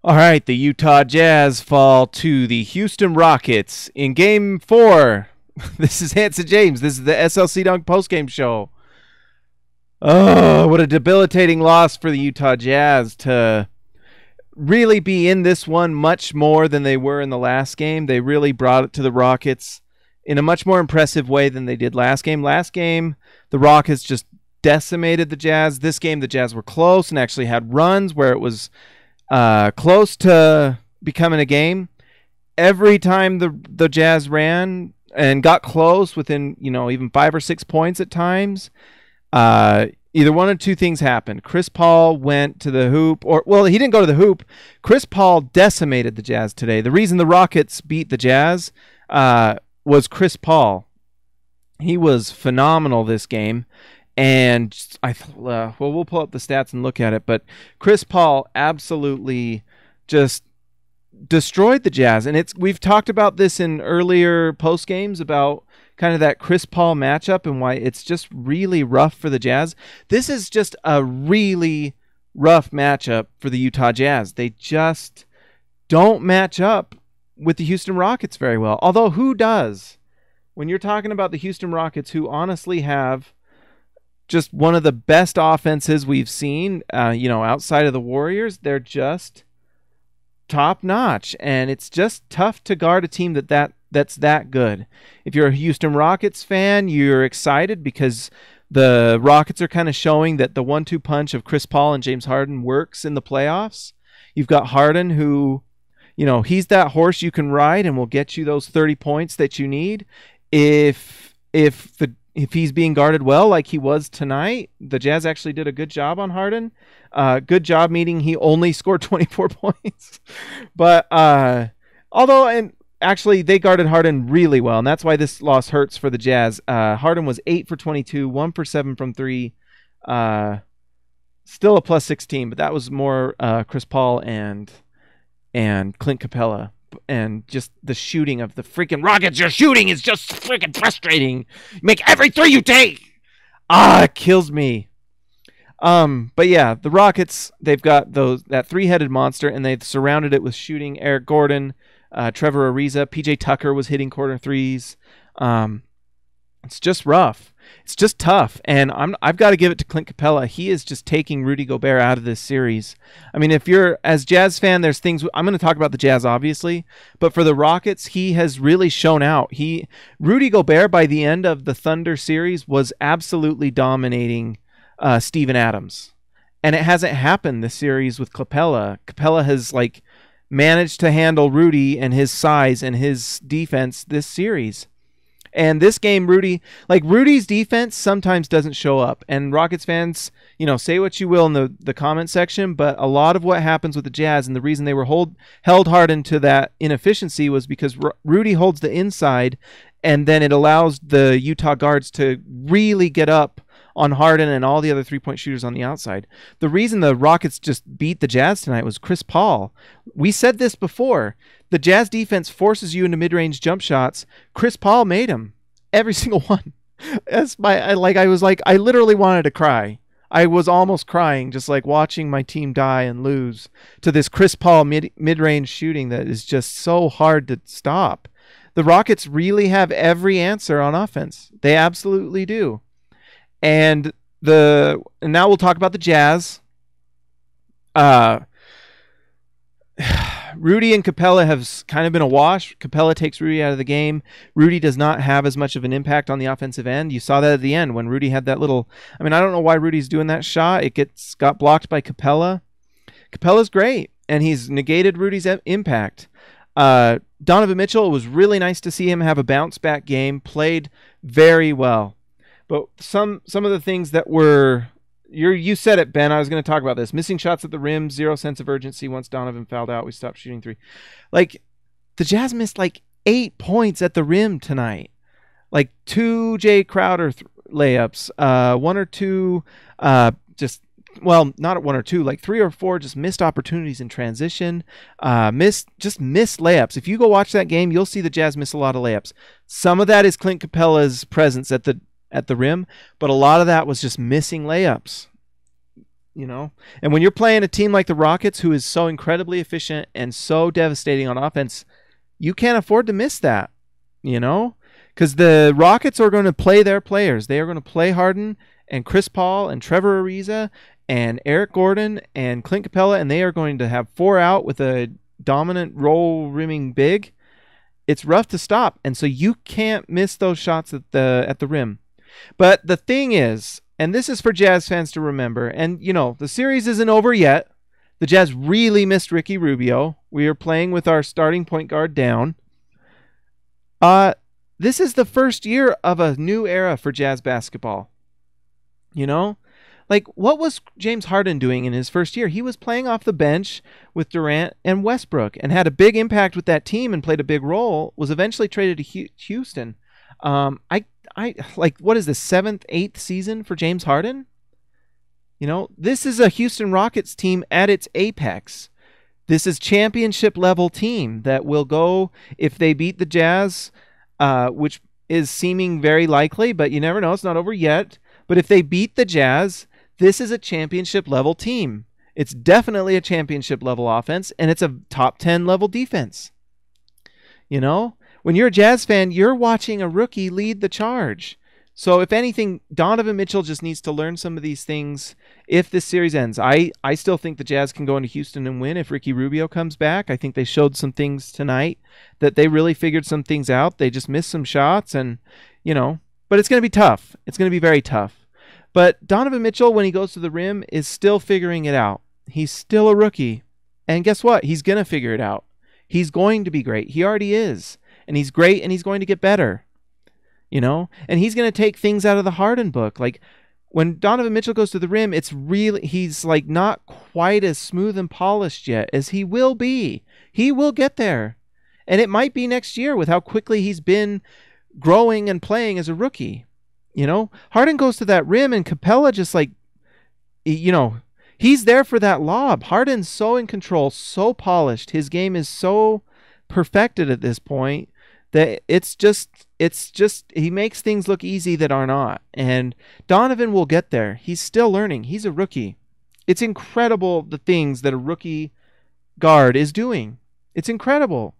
All right, the Utah Jazz fall to the Houston Rockets in Game 4. This is Hanson James. This is the SLC Dunk postgame show. Oh, what a debilitating loss for the Utah Jazz to really be in this one much more than they were in the last game. They really brought it to the Rockets in a much more impressive way than they did last game. Last game, the Rockets just decimated the Jazz. This game, the Jazz were close and actually had runs where it was close to becoming a game. Every time the Jazz ran and got close within, even 5 or 6 points at times, either one or two things happened. Chris Paul went to the hoop, he didn't go to the hoop. Chris Paul decimated the Jazz today. The reason the Rockets beat the Jazz was Chris Paul. He was phenomenal this game. And we'll pull up the stats and look at it. But Chris Paul absolutely just destroyed the Jazz. And we've talked about this in earlier post games about kind of that Chris Paul matchup and why it's just really rough for the Jazz. This is just a really rough matchup for the Utah Jazz. They just don't match up with the Houston Rockets very well. Although who does? When you're talking about the Houston Rockets, who honestly have just one of the best offenses we've seen, outside of the Warriors, they're just top notch, and it's just tough to guard a team that's that good. If you're a Houston Rockets fan, you're excited because the Rockets are kind of showing that the 1-2 punch of Chris Paul and James Harden works in the playoffs. You've got Harden who, he's that horse you can ride and will get you those 30 points that you need. If he's being guarded well like he was tonight, the Jazz actually did a good job on Harden. Good job, meaning he only scored 24 points. But actually they guarded Harden really well, and that's why this loss hurts for the Jazz. Harden was 8 for 22, 1 for 7 from 3. Still a plus 16, but that was more Chris Paul and Clint Capela. And just the shooting of the freaking Rockets. Your shooting is just freaking frustrating. You make every three you take. It kills me. But yeah, the Rockets, they've got that three-headed monster, and they've surrounded it with shooting. Eric Gordon, Trevor Ariza, PJ Tucker was hitting corner threes. It's just rough. It's just tough, and I've got to give it to Clint Capela. He is just taking Rudy Gobert out of this series. I mean, if you're as Jazz fan, there's things I'm going to talk about the Jazz, obviously, but for the Rockets, he has really shown out. Rudy Gobert by the end of the Thunder series was absolutely dominating Steven Adams, and it hasn't happened this series with Capela. Capela has managed to handle Rudy and his size and his defense this series. And this game, Rudy's defense sometimes doesn't show up. And Rockets fans, say what you will in the comment section, but a lot of what happens with the Jazz and the reason they were held Harden to that inefficiency was because Rudy holds the inside, and then it allows the Utah guards to really get up on Harden and all the other three-point shooters on the outside. The reason the Rockets just beat the Jazz tonight was Chris Paul. We said this before. The Jazz defense forces you into mid-range jump shots. Chris Paul made them. Every single one. I literally wanted to cry. I was almost crying just watching my team die and lose to this Chris Paul mid-range shooting that is just so hard to stop. The Rockets really have every answer on offense. They absolutely do. And now we'll talk about the Jazz. Rudy and Capela have kind of been a wash. Capela takes Rudy out of the game. Rudy does not have as much of an impact on the offensive end. You saw that at the end when Rudy had that little... I don't know why Rudy's doing that shot. It got blocked by Capela. Capela's great, and he's negated Rudy's impact. Donovan Mitchell, it was really nice to see him have a bounce-back game. Played very well. But some of the things that were... You said it, Ben. I was going to talk about this. Missing shots at the rim, zero sense of urgency. Once Donovan fouled out, we stopped shooting three. The Jazz missed 8 points at the rim tonight. 2 Jay Crowder layups, 1 or 2 not 1 or 2, 3 or 4 just missed opportunities in transition. Missed layups. If you go watch that game, you'll see the Jazz miss a lot of layups. Some of that is Clint Capela's presence at the rim, but a lot of that was just missing layups. you know. And when you're playing a team like the Rockets, who is so incredibly efficient and so devastating on offense, you can't afford to miss that, you know, because the Rockets are going to play their players. They are going to play Harden and Chris Paul and Trevor Ariza and Eric Gordon and Clint Capela, and they are going to have 4 out with a dominant roll rimming big. It's rough to stop, and so you can't miss those shots at the rim. But the thing is, and this is for Jazz fans to remember, and you know, the series isn't over yet. The Jazz really missed Ricky Rubio. We are playing with our starting point guard down. This is the first year of a new era for Jazz basketball. You know? Like, what was James Harden doing in his first year? He was playing off the bench with Durant and Westbrook and had a big impact with that team and played a big role, was eventually traded to Houston. I like, what is this, 7th, 8th season for James Harden? You know, this is a Houston Rockets team at its apex. This is championship level team that will go, if they beat the Jazz, which is seeming very likely, but you never know, it's not over yet. But if they beat the Jazz, this is a championship level team. It's definitely a championship level offense, and it's a top 10 level defense. You know, when you're a Jazz fan, you're watching a rookie lead the charge. So if anything, Donovan Mitchell just needs to learn some of these things if this series ends. I still think the Jazz can go into Houston and win if Ricky Rubio comes back. I think they showed some things tonight that they really figured some things out. They just missed some shots, and, you know, but it's going to be tough. It's going to be very tough. But Donovan Mitchell, when he goes to the rim, is still figuring it out. He's still a rookie. And guess what? He's going to figure it out. He's going to be great. He already is. And he's great, and he's going to get better. You know? And he's going to take things out of the Harden book. Like, when Donovan Mitchell goes to the rim, it's really, he's like not quite as smooth and polished yet as he will be. He will get there. And it might be next year with how quickly he's been growing and playing as a rookie. You know, Harden goes to that rim and Capela just like, you know, he's there for that lob. Harden's so in control, so polished. His game is so perfected at this point that it's just, he makes things look easy that are not. And Donovan will get there. He's still learning. He's a rookie. It's incredible the things that a rookie guard is doing. It's incredible.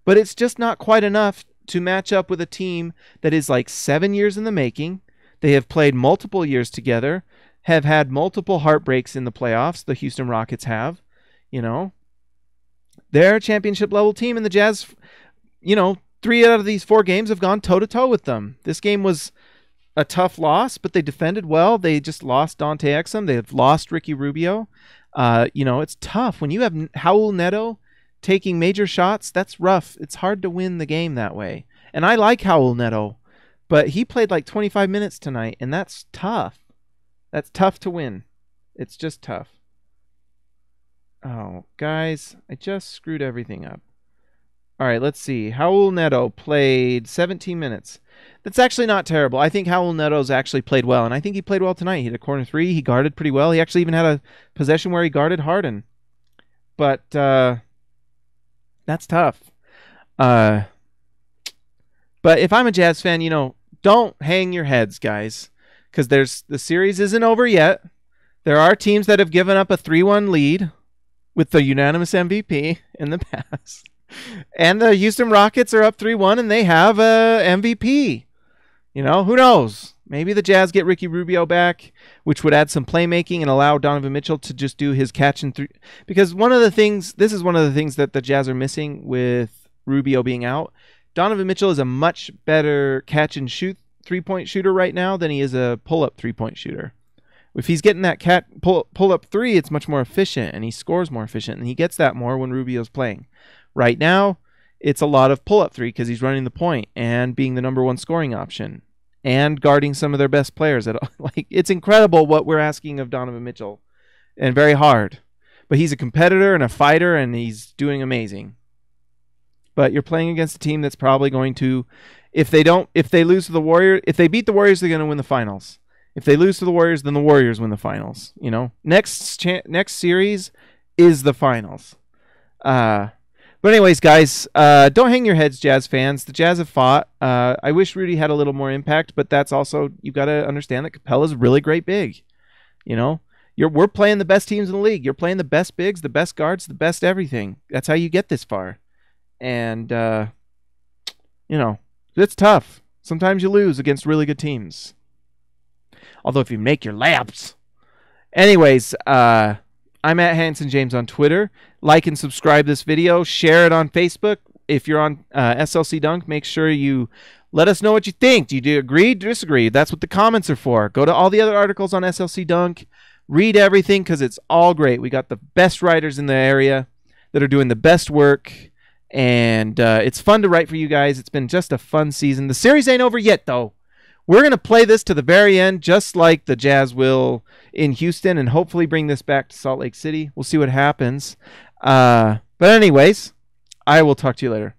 But it's just not quite enough to match up with a team that is like 7 years in the making. They have played multiple years together, have had multiple heartbreaks in the playoffs. The Houston Rockets have, you know. They're a championship level team, and the Jazz, you know, 3 out of these 4 games have gone toe-to-toe with them. This game was a tough loss, but they defended well. They just lost Dante Exum. They have lost Ricky Rubio. You know, it's tough. When you have Raul Neto taking major shots, that's rough. It's hard to win the game that way. And I like Raul Neto, but he played like 25 minutes tonight, and that's tough. That's tough to win. It's just tough. Oh, guys, I just screwed everything up. All right, let's see. Raul Neto played 17 minutes. That's actually not terrible. I think Raul Neto's actually played well, and I think he played well tonight. He hit a corner 3. He guarded pretty well. He actually even had a possession where he guarded Harden. But that's tough. But if I'm a Jazz fan, you know, don't hang your heads, guys, because the series isn't over yet. There are teams that have given up a 3-1 lead with the unanimous MVP in the past. And the Houston Rockets are up 3-1, and they have a MVP. You know, who knows? Maybe the Jazz get Ricky Rubio back, which would add some playmaking and allow Donovan Mitchell to just do his catch and three. Because this is one of the things that the Jazz are missing with Rubio being out. Donovan Mitchell is a much better catch and shoot 3-point shooter right now than he is a pull-up 3-point shooter. If he's getting that pull-up 3, it's much more efficient, and he scores more efficient, and he gets that more when Rubio's playing. Right now, it's a lot of pull-up 3 because he's running the point and being the number 1 scoring option and guarding some of their best players. Like, it's incredible what we're asking of Donovan Mitchell, and very hard. But he's a competitor and a fighter, and he's doing amazing. But you're playing against a team that's probably going to, if they lose to the Warriors, if they beat the Warriors, they're going to win the finals. If they lose to the Warriors, then the Warriors win the finals. You know, next series is the finals. But anyways, guys, don't hang your heads, Jazz fans. The Jazz have fought. I wish Rudy had a little more impact, but that's also, you've got to understand that Capela's really great big. You know, We're playing the best teams in the league. You're playing the best bigs, the best guards, the best everything. That's how you get this far. And it's tough. Sometimes you lose against really good teams. Although if you make your layups. Anyways, I'm at Hanson James on Twitter. Like and subscribe this video. Share it on Facebook. If you're on SLC Dunk, make sure you let us know what you think. Do you agree, disagree? That's what the comments are for. Go to all the other articles on SLC Dunk. Read everything because it's all great. We got the best writers in the area that are doing the best work. And it's fun to write for you guys. It's been just a fun season. The series ain't over yet, though. We're going to play this to the very end, just like the Jazz will in Houston, and hopefully bring this back to Salt Lake City. We'll see what happens. But anyways, I will talk to you later.